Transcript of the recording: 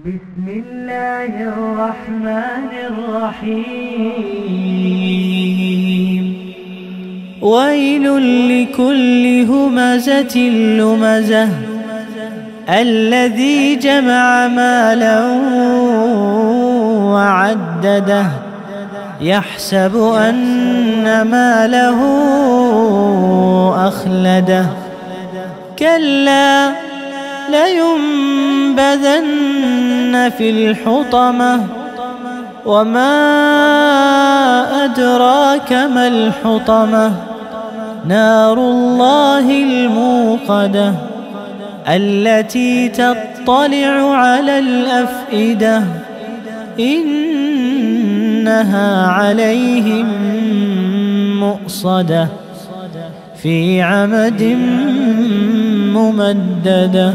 بسم الله الرحمن الرحيم. ويل لكل همزة لمزة الذي جمع مالا وعدده يحسب أن ماله أخلده كلا لينبذن في الحطمة وما أدراك ما الحطمة نار الله الموقدة التي تطلع على الأفئدة إنها عليهم مؤصدة في عمد ممددة.